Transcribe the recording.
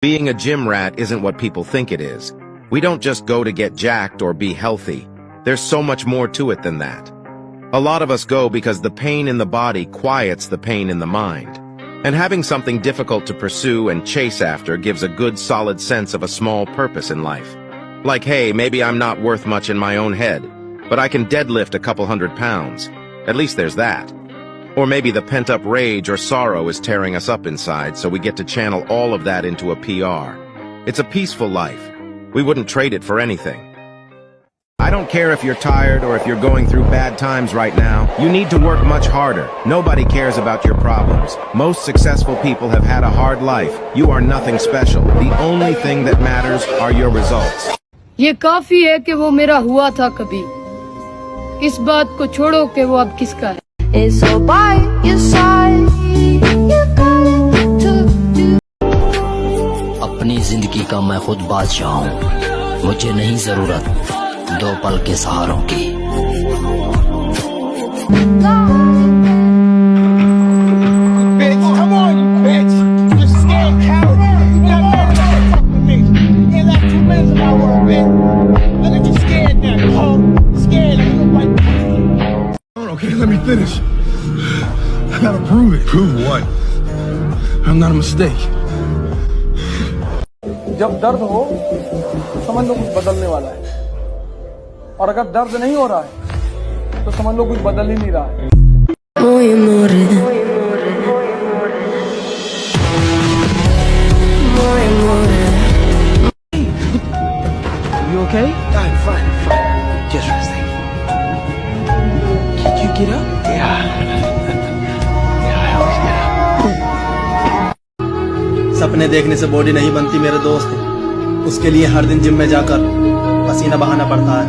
Being a gym rat isn't what people think it is. We don't just go to get jacked or be healthy. There's so much more to it than that. A lot of us go because the pain in the body quiets the pain in the mind. And having something difficult to pursue and chase after gives a good solid sense of a small purpose in life. Like, hey, maybe I'm not worth much in my own head, but I can deadlift a couple 100 pounds. At least there's that. Or maybe the pent-up rage or sorrow is tearing us up inside, so we get to channel all of that into a PR. It's a peaceful life. We wouldn't trade it for anything. I don't care if you're tired or if you're going through bad times right now. You need to work much harder. Nobody cares about your problems. Most successful people have had a hard life. You are nothing special. The only thing that matters are your results. ये काफी है कि वो मेरा हुआ था कभी. इस बात को छोड़ो कि वो अब किसका है. It's all by your side. You got to do. अपनी जिंदगी का मैं खुद बादशाह हूँ. मुझे नहीं जरूरत दो पल के सहारों की. Bitch, come on, you bitch. You scared coward. You never fuck with me. You ain't like 2 minutes of my word, bitch. Look at you scared now, you hoe. Scared like you look like. Okay, let me finish. I gotta prove it. Prove what? I'm not a mistake. जब दर्द हो समझ लो कुछ बदलने वाला है, और अगर दर्द नहीं हो रहा है तो समझ लो कुछ बदल ही नहीं रहा है. You okay? I'm fine, I'm fine. Just resting. Did you get up? Yeah. Yeah, I always get up. सपने देखने से बॉडी नहीं बनती मेरे दोस्त. उसके लिए हर दिन जिम में जाकर पसीना बहाना पड़ता है.